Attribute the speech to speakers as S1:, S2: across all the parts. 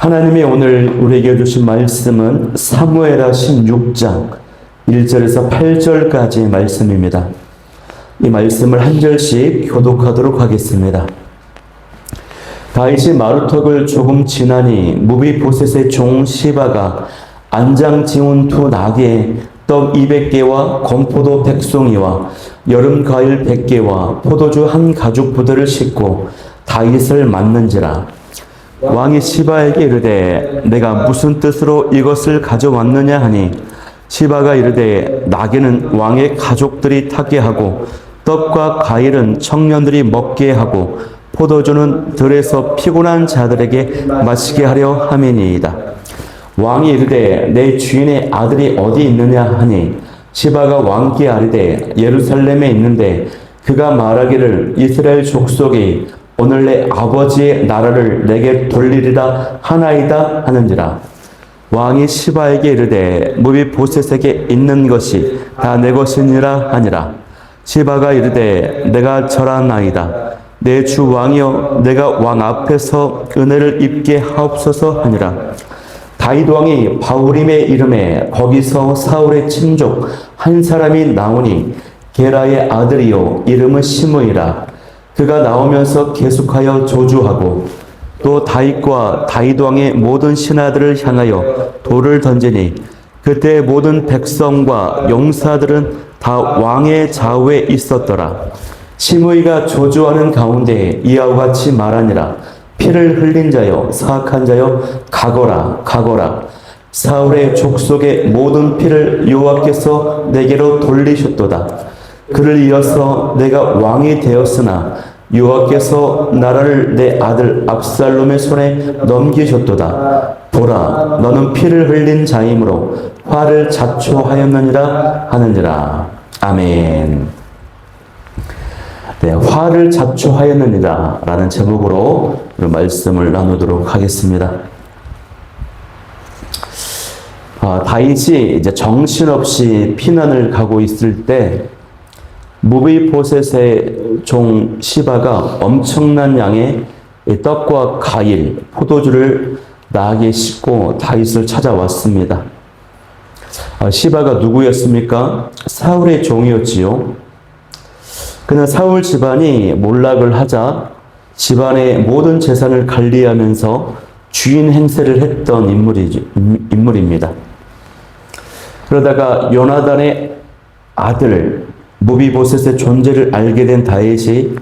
S1: 하나님이 오늘 우리에게 주신 말씀은 사무엘하 16장 1절에서 8절까지의 말씀입니다. 이 말씀을 한 절씩 교독하도록 하겠습니다. 다윗이 마루턱을 조금 지나니 무비보셋의 종 시바가 안장 지운 두 나귀에 떡 200개와 건포도 100송이와 여름 과일 100개와 포도주 한 가죽 부대를 싣고 다윗을 맞는지라. 왕이 시바에게 이르되 내가 무슨 뜻으로 이것을 가져왔느냐 하니 시바가 이르되 나귀는 왕의 가족들이 타게 하고 떡과 과일은 청년들이 먹게 하고 포도주는 들에서 피곤한 자들에게 마시게 하려 함이니이다. 왕이 이르되 내 주인의 아들이 어디 있느냐 하니 시바가 왕께 아뢰되 예루살렘에 있는데 그가 말하기를 이스라엘 족속이 오늘 내 아버지의 나라를 내게 돌리리라 하나이다 하는지라. 왕이 시바에게 이르되 무비보셋에게 있는 것이 다 내 것이니라 하니라. 시바가 이르되 내가 절하나이다. 내 주 왕이여 내가 왕 앞에서 은혜를 입게 하옵소서 하니라. 다윗 왕이 바후림의 이름에 거기서 사울의 친족 한 사람이 나오니 게라의 아들이요 이름은 시므이라. 그가 나오면서 계속하여 조주하고 또 다윗과 다윗 왕의 모든 신하들을 향하여 돌을 던지니 그때 모든 백성과 용사들은 다 왕의 좌우에 있었더라. 시므이가 조주하는 가운데 이와 같이 말하니라. 피를 흘린 자여 사악한 자여 가거라 가거라. 사울의 족속의 모든 피를 여호와께서 내게로 돌리셨도다. 그를 이어서 내가 왕이 되었으나 여호와께서 나라를 내 아들 압살롬의 손에 넘기셨도다. 보라, 너는 피를 흘린 자이므로 화를 자초하였느니라 하느니라. 아멘. 네, 화를 자초하였느니라 라는 제목으로 말씀을 나누도록 하겠습니다. 다윗이 이제 정신없이 피난을 가고 있을 때 무비보셋의 종 시바가 엄청난 양의 떡과 과일, 포도주를 나귀에 싣고 다윗을 찾아왔습니다. 시바가 누구였습니까? 사울의 종이었지요. 그러나 사울 집안이 몰락을 하자 집안의 모든 재산을 관리하면서 주인 행세를 했던 인물입니다. 그러다가 요나단의 아들 무비보셋의 존재를 알게 된 다윗이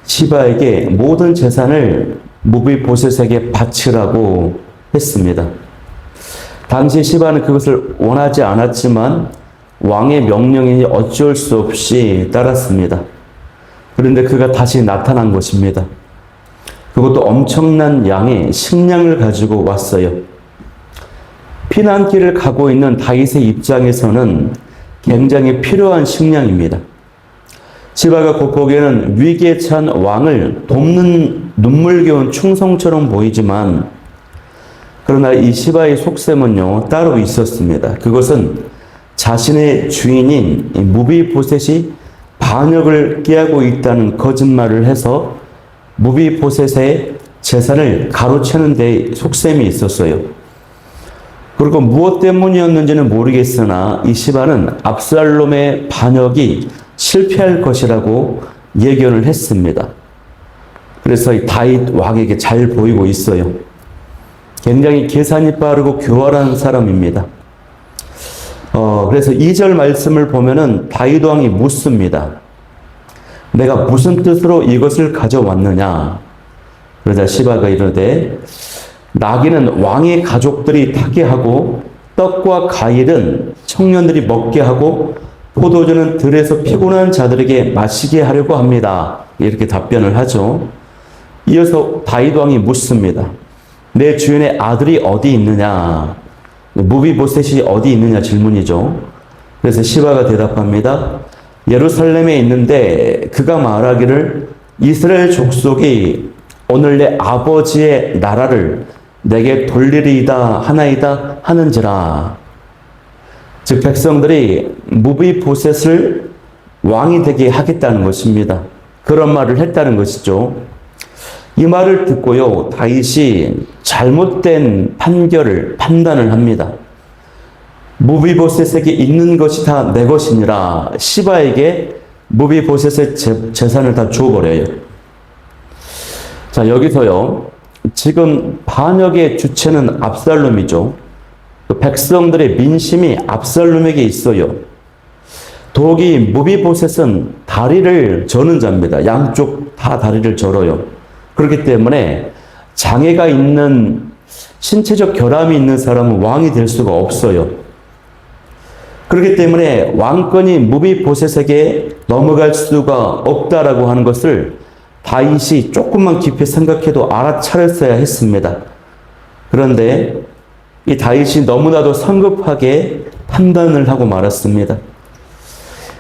S1: 시바에게 모든 재산을 무비보셋에게 바치라고 했습니다. 당시 시바는 그것을 원하지 않았지만 왕의 명령이니 어쩔 수 없이 따랐습니다. 그런데 그가 다시 나타난 것입니다. 그것도 엄청난 양의 식량을 가지고 왔어요. 피난길을 가고 있는 다윗의 입장에서는 굉장히 필요한 식량입니다. 시바가 겉보기에는 위기에 찬 왕을 돕는 눈물겨운 충성처럼 보이지만 그러나 이 시바의 속셈은요 따로 있었습니다. 그것은 자신의 주인인 무비보셋이 반역을 깨하고 있다는 거짓말을 해서 무비보셋의 재산을 가로채는 데 속셈이 있었어요. 그리고 무엇 때문이었는지는 모르겠으나 이 시바는 압살롬의 반역이 실패할 것이라고 예견을 했습니다. 그래서 이 다윗 왕에게 잘 보이고 있어요. 굉장히 계산이 빠르고 교활한 사람입니다. 그래서 2절 말씀을 보면은 다윗 왕이 묻습니다. 내가 무슨 뜻으로 이것을 가져왔느냐? 그러자 시바가 이르되 나귀는 왕의 가족들이 타게 하고 떡과 과일은 청년들이 먹게 하고 포도주는 들에서 피곤한 자들에게 마시게 하려고 합니다. 이렇게 답변을 하죠. 이어서 다윗 왕이 묻습니다. 내 주인의 아들이 어디 있느냐? 무비보셋이 어디 있느냐 질문이죠. 그래서 시바가 대답합니다. 예루살렘에 있는데 그가 말하기를 이스라엘 족속이 오늘 내 아버지의 나라를 내게 돌리리이다 하나이다 하는지라. 즉 백성들이 무비보셋을 왕이 되게 하겠다는 것입니다. 그런 말을 했다는 것이죠. 이 말을 듣고요, 다윗이 잘못된 판단을 합니다. 무비보셋에게 있는 것이 다 내 것이니라 시바에게 무비보셋의 재산을 다 주어버려요. 자, 여기서요, 지금 반역의 주체는 압살롬이죠. 백성들의 민심이 압살롬에게 있어요. 더욱이 무비보셋은 다리를 저는 자입니다. 양쪽 다 다리를 절어요. 그렇기 때문에 장애가 있는, 신체적 결함이 있는 사람은 왕이 될 수가 없어요. 그렇기 때문에 왕권이 무비보셋에게 넘어갈 수가 없다라고 하는 것을 다윗이 조금만 깊이 생각해도 알아차렸어야 했습니다. 그런데 이 다윗이 너무나도 성급하게 판단을 하고 말았습니다.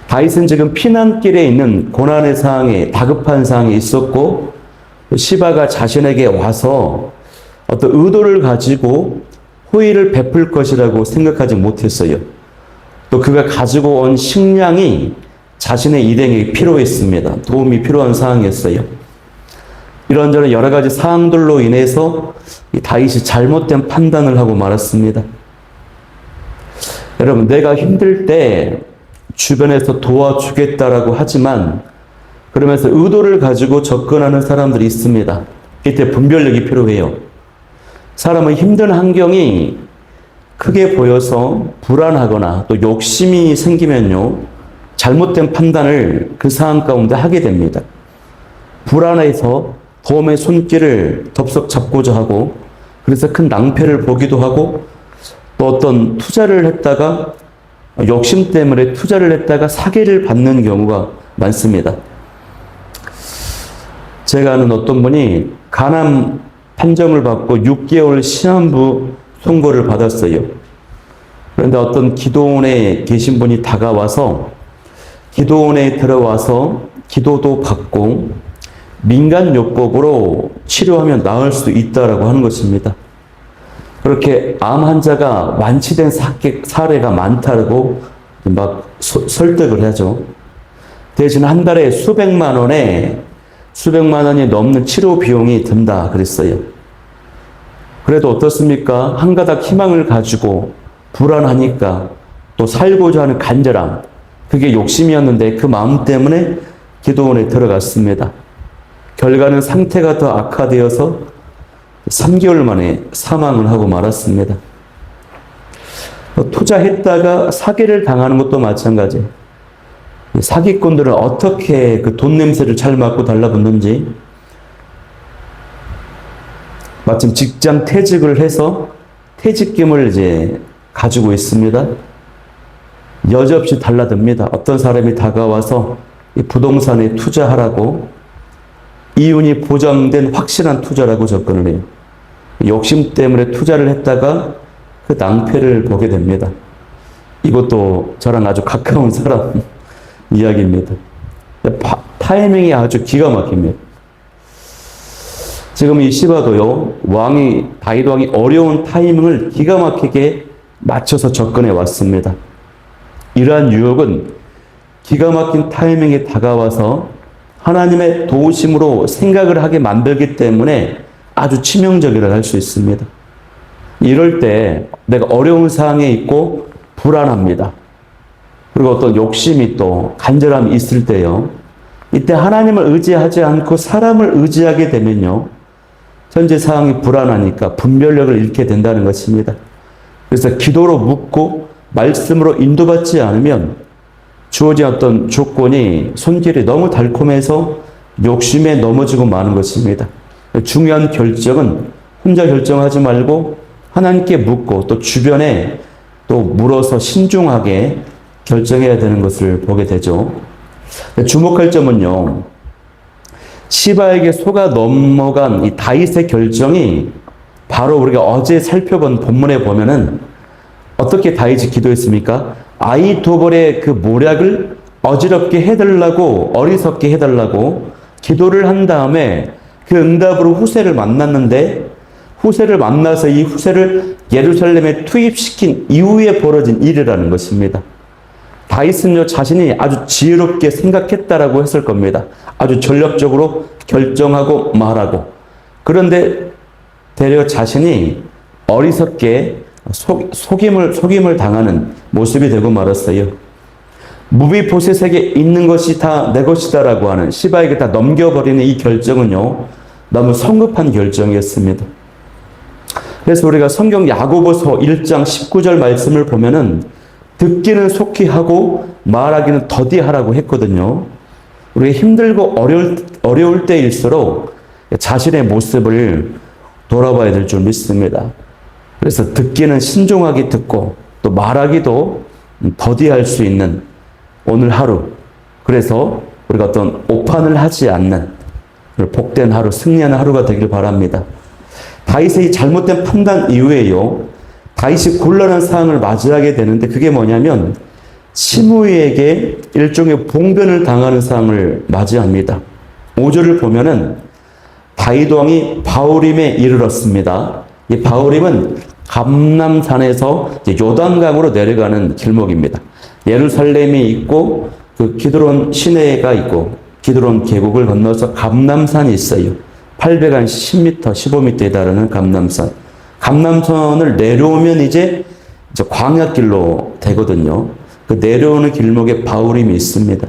S1: 다윗은 지금 피난길에 있는 고난의 상황에, 다급한 상황에 있었고, 시바가 자신에게 와서 어떤 의도를 가지고 호의를 베풀 것이라고 생각하지 못했어요. 또 그가 가지고 온 식량이 자신의 일행에게 필요했습니다. 도움이 필요한 상황이었어요. 이런저런 여러 가지 사항들로 인해서 다윗이 잘못된 판단을 하고 말았습니다. 여러분, 내가 힘들 때 주변에서 도와주겠다라고 하지만 그러면서 의도를 가지고 접근하는 사람들이 있습니다. 이때 분별력이 필요해요. 사람은 힘든 환경이 크게 보여서 불안하거나 또 욕심이 생기면요, 잘못된 판단을 그 상황 가운데 하게 됩니다. 불안해서 도움의 손길을 덥석 잡고자 하고, 그래서 큰 낭패를 보기도 하고, 또 어떤 투자를 했다가 욕심 때문에 투자를 했다가 사기를 받는 경우가 많습니다. 제가 아는 어떤 분이 간암 판정을 받고 6개월 시한부 선고를 받았어요. 그런데 어떤 기도원에 계신 분이 다가와서 기도원에 들어와서 기도도 받고 민간요법으로 치료하면 나을 수 있다라고 하는 것입니다. 그렇게 암 환자가 완치된 사례가 많다고 막 설득을 하죠. 대신 한 달에 수백만 원이 넘는 치료 비용이 든다 그랬어요. 그래도 어떻습니까? 한 가닥 희망을 가지고 불안하니까 또 살고자 하는 간절함, 그게 욕심이었는데 그 마음 때문에 기도원에 들어갔습니다. 결과는 상태가 더 악화되어서 3개월 만에 사망을 하고 말았습니다. 투자했다가 사기를 당하는 것도 마찬가지. 사기꾼들은 어떻게 그 돈 냄새를 잘 맡고 달라붙는지. 마침 직장 퇴직을 해서 퇴직금을 이제 가지고 있습니다. 여지없이 달라듭니다. 어떤 사람이 다가와서 이 부동산에 투자하라고, 이윤이 보장된 확실한 투자라고 접근을 해요. 욕심 때문에 투자를 했다가 그 낭패를 보게 됩니다. 이것도 저랑 아주 가까운 사람 이야기입니다. 타이밍이 아주 기가 막힙니다. 지금 이 시바도요, 다윗 왕이 어려운 타이밍을 기가 막히게 맞춰서 접근해 왔습니다. 이러한 유혹은 기가 막힌 타이밍에 다가와서 하나님의 도우심으로 생각을 하게 만들기 때문에 아주 치명적이라고 할 수 있습니다. 이럴 때 내가 어려운 상황에 있고 불안합니다. 그리고 어떤 욕심이 또 간절함이 있을 때요, 이때 하나님을 의지하지 않고 사람을 의지하게 되면요, 현재 상황이 불안하니까 분별력을 잃게 된다는 것입니다. 그래서 기도로 묻고 말씀으로 인도받지 않으면 주어진 어떤 조건이 손길이 너무 달콤해서 욕심에 넘어지고 마는 것입니다. 중요한 결정은 혼자 결정하지 말고 하나님께 묻고 또 주변에 또 물어서 신중하게 결정해야 되는 것을 보게 되죠. 주목할 점은요, 시바에게 속아 넘어간 이 다윗의 결정이 바로 우리가 어제 살펴본 본문에 보면은 어떻게 다윗이 기도했습니까? 아히도벨의 그 모략을 어지럽게 해달라고, 어리석게 해달라고 기도를 한 다음에 그 응답으로 후세를 만났는데, 후세를 만나서 이 후세를 예루살렘에 투입시킨 이후에 벌어진 일이라는 것입니다. 다윗은요, 자신이 아주 지혜롭게 생각했다라고 했을 겁니다. 아주 전략적으로 결정하고 말하고, 그런데 되려 자신이 어리석게 속임을 당하는 모습이 되고 말았어요. 무비보셋에게 있는 것이 다 내 것이다라고 하는 시바에게 다 넘겨버리는 이 결정은요, 너무 성급한 결정이었습니다. 그래서 우리가 성경 야고보서 1장 19절 말씀을 보면은 듣기는 속히 하고 말하기는 더디 하라고 했거든요. 우리가 힘들고 어려울 때일수록 자신의 모습을 돌아봐야 될 줄 믿습니다. 그래서 듣기는 신중하게 듣고 또 말하기도 더디할 수 있는 오늘 하루, 그래서 우리가 어떤 오판을 하지 않는 복된 하루, 승리하는 하루가 되길 바랍니다. 다윗의 잘못된 판단 이후에요, 다윗이 곤란한 상황을 맞이하게 되는데 그게 뭐냐면 시므이에게 일종의 봉변을 당하는 상황을 맞이합니다. 5절을 보면은 다윗 왕이 바후림에 이르렀습니다. 이 바후림은 감람산에서 요단강으로 내려가는 길목입니다. 예루살렘이 있고 그 기드론 시내가 있고 기드론 계곡을 건너서 감람산이 있어요. 810m, 15m에 달하는 감람산. 감람산을 내려오면 이제 광야길로 되거든요. 그 내려오는 길목에 바후림이 있습니다.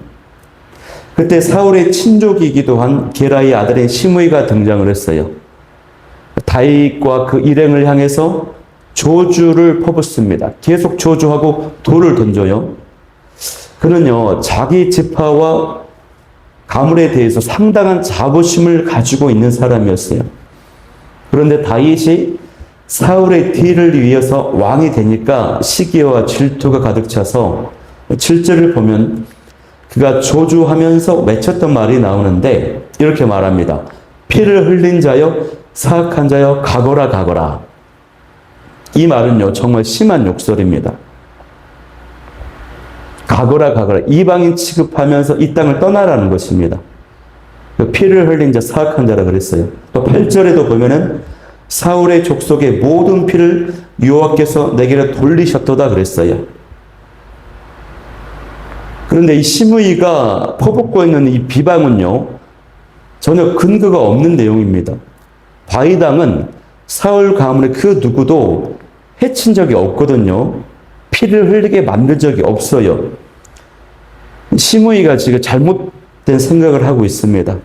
S1: 그때 사울의 친족이기도 한 게라의 아들인 시므이가 등장을 했어요. 다윗과 그 일행을 향해서 저주를 퍼붓습니다. 계속 저주하고 돌을 던져요. 그는요, 자기 지파와 가문에 대해서 상당한 자부심을 가지고 있는 사람이었어요. 그런데 다윗이 사울의 뒤를 이어서 왕이 되니까 시기와 질투가 가득 차서 7절을 보면 그가 저주하면서 외쳤던 말이 나오는데 이렇게 말합니다. 피를 흘린 자여, 사악한 자여, 가거라 가거라. 이 말은요, 정말 심한 욕설입니다. 가거라 가거라. 이방인 취급하면서 이 땅을 떠나라는 것입니다. 피를 흘린 자, 사악한 자라 그랬어요. 또 8절에도 보면은 사울의 족속의 모든 피를 여호와께서 내게로 돌리셨도다 그랬어요. 그런데 이 시므이가 퍼붓고 있는 이 비방은요, 전혀 근거가 없는 내용입니다. 다윗 왕은 사울 가문의 그 누구도 해친 적이 없거든요. 피를 흘리게 만든 적이 없어요. 시므이가 지금 잘못된 생각을 하고 있습니다.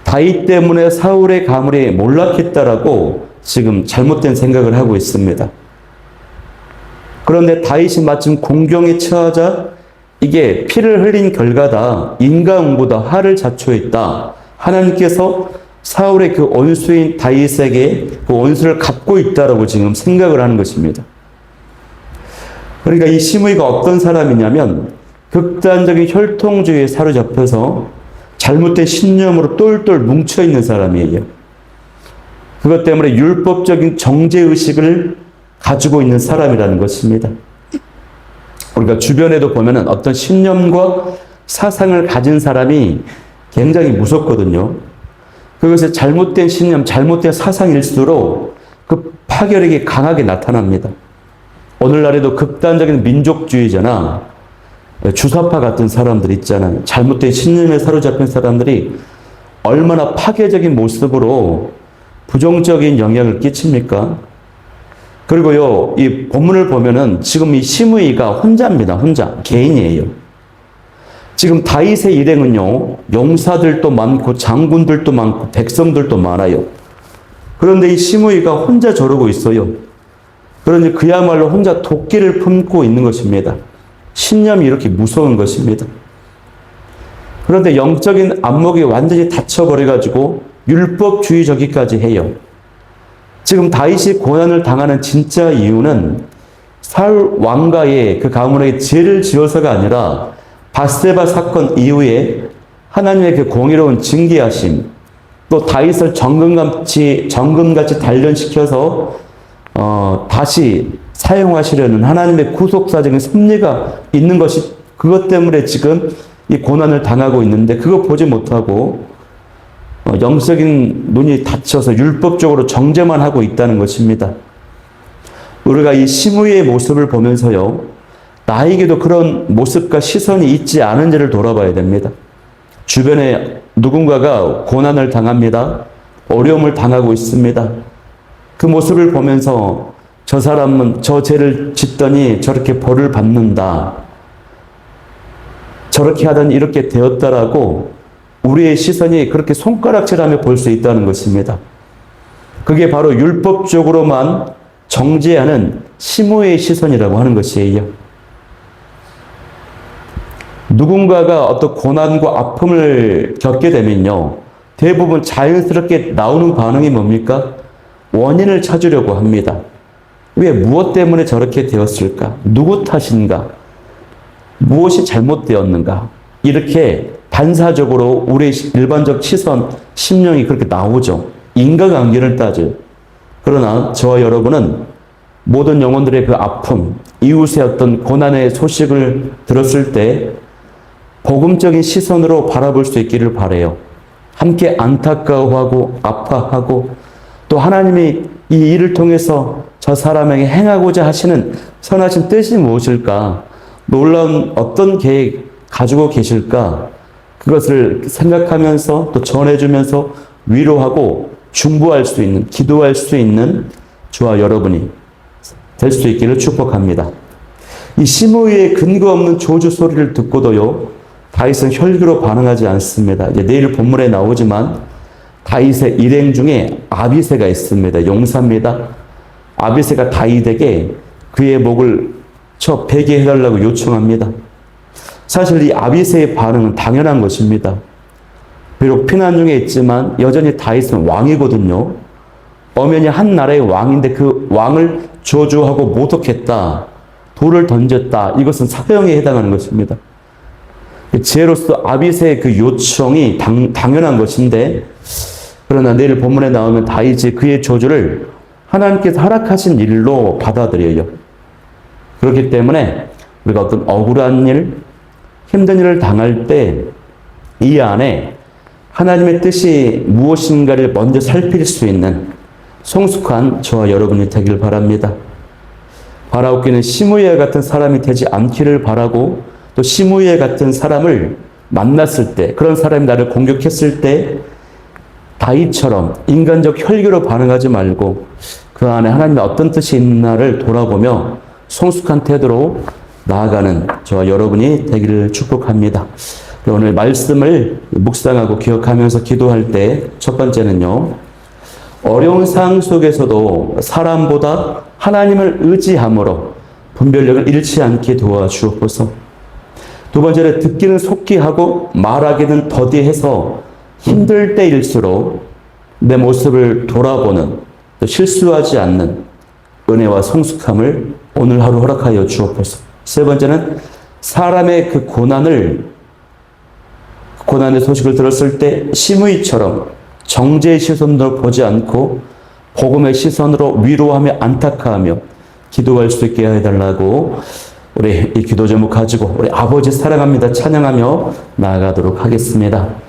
S1: 다윗 때문에 사울의 가문이 몰락했다라고 지금 잘못된 생각을 하고 있습니다. 그런데 다윗이 마침 공경에 처하자 이게 피를 흘린 결과다. 인간보다 하를 자초했다. 하나님께서 사울의 그 원수인 다윗에게 그 원수를 갚고 있다라고 지금 생각을 하는 것입니다. 그러니까 이 시므이가 어떤 사람이냐면 극단적인 혈통주의에 사로잡혀서 잘못된 신념으로 똘똘 뭉쳐있는 사람이에요. 그것 때문에 율법적인 정죄의식을 가지고 있는 사람이라는 것입니다. 우리가 주변에도 보면은 어떤 신념과 사상을 가진 사람이 굉장히 무섭거든요. 그것이 잘못된 신념, 잘못된 사상일수록 그 파괴력이 강하게 나타납니다. 오늘날에도 극단적인 민족주의자나 주사파 같은 사람들 있잖아요. 잘못된 신념에 사로잡힌 사람들이 얼마나 파괴적인 모습으로 부정적인 영향을 끼칩니까? 그리고요, 이 본문을 보면은 지금 이 시므이가 혼자입니다. 혼자. 개인이에요. 지금 다윗의 일행은요, 용사들도 많고 장군들도 많고 백성들도 많아요. 그런데 이 시므이가 혼자 저러고 있어요. 그러니 그야말로 혼자 도끼를 품고 있는 것입니다. 신념이 이렇게 무서운 것입니다. 그런데 영적인 안목이 완전히 닫혀버려가지고 율법주의적이까지 해요. 지금 다윗이 고난을 당하는 진짜 이유는 사울 왕가의 그 가문에게 죄를 지어서가 아니라 밧세바 사건 이후에 하나님의 그 공의로운 징계하심, 또 다윗을 정금같이 단련시켜서 다시 사용하시려는 하나님의 구속사적인 섭리가 있는 것이 그것 때문에 지금 이 고난을 당하고 있는데 그거 보지 못하고 영적인 눈이 닫혀서 율법적으로 정죄만 하고 있다는 것입니다. 우리가 이 시므이의 모습을 보면서요, 나에게도 그런 모습과 시선이 있지 않은지를 돌아봐야 됩니다. 주변에 누군가가 고난을 당합니다. 어려움을 당하고 있습니다. 그 모습을 보면서 저 사람은 저 죄를 짓더니 저렇게 벌을 받는다. 저렇게 하더니 이렇게 되었다라고 우리의 시선이 그렇게 손가락질하며 볼 수 있다는 것입니다. 그게 바로 율법적으로만 정죄하는 심오의 시선이라고 하는 것이에요. 누군가가 어떤 고난과 아픔을 겪게 되면요, 대부분 자연스럽게 나오는 반응이 뭡니까? 원인을 찾으려고 합니다. 왜, 무엇 때문에 저렇게 되었을까? 누구 탓인가? 무엇이 잘못되었는가? 이렇게 반사적으로 우리의 일반적 시선, 심령이 그렇게 나오죠. 인과관계를 따져요. 그러나 저와 여러분은 모든 영혼들의 그 아픔, 이웃의 어떤 고난의 소식을 들었을 때 복음적인 시선으로 바라볼 수 있기를 바라요. 함께 안타까워하고 아파하고 또 하나님이 이 일을 통해서 저 사람에게 행하고자 하시는 선하신 뜻이 무엇일까? 놀라운 어떤 계획 가지고 계실까? 그것을 생각하면서 또 전해주면서 위로하고 중보할 수 있는, 기도할 수 있는 저와 여러분이 될 수 있기를 축복합니다. 이 심오의 근거 없는 저주 소리를 듣고도요, 다윗은 혈기로 반응하지 않습니다. 이제 내일 본문에 나오지만 다윗의 일행 중에 아비새가 있습니다. 용사입니다. 아비새가 다윗에게 그의 목을 쳐 베게 해달라고 요청합니다. 사실 이 아비새의 반응은 당연한 것입니다. 비록 피난 중에 있지만 여전히 다윗은 왕이거든요. 엄연히 한 나라의 왕인데 그 왕을 저주하고 모독했다, 돌을 던졌다, 이것은 사형에 해당하는 것입니다. 죄로서 아비새의 그 요청이 당연한 것인데, 그러나 내일 본문에 나오면 다윗이 그의 저주를 하나님께서 허락하신 일로 받아들여요. 그렇기 때문에 우리가 어떤 억울한 일, 힘든 일을 당할 때 이 안에 하나님의 뜻이 무엇인가를 먼저 살필 수 있는 성숙한 저와 여러분이 되길 바랍니다. 바라옵기는 시므야 같은 사람이 되지 않기를 바라고, 또 시므야 같은 사람을 만났을 때, 그런 사람이 나를 공격했을 때 다윗처럼 인간적 혈기로 반응하지 말고 그 안에 하나님의 어떤 뜻이 있나를 돌아보며 성숙한 태도로 나아가는 저와 여러분이 되기를 축복합니다. 오늘 말씀을 묵상하고 기억하면서 기도할 때 첫 번째는요, 어려운 상황 속에서도 사람보다 하나님을 의지함으로 분별력을 잃지 않게 도와주옵소서. 두 번째는 듣기는 속히 하고 말하기는 더디해서 힘들 때일수록 내 모습을 돌아보는, 또 실수하지 않는 은혜와 성숙함을 오늘 하루 허락하여 주옵소서. 세 번째는 사람의 그 고난의 소식을 들었을 때 시므이처럼 정죄의 시선으로 보지 않고 복음의 시선으로 위로하며 안타까워하며 기도할 수 있게 해달라고 우리 이 기도 제목 가지고 우리 아버지 사랑합니다 찬양하며 나아가도록 하겠습니다.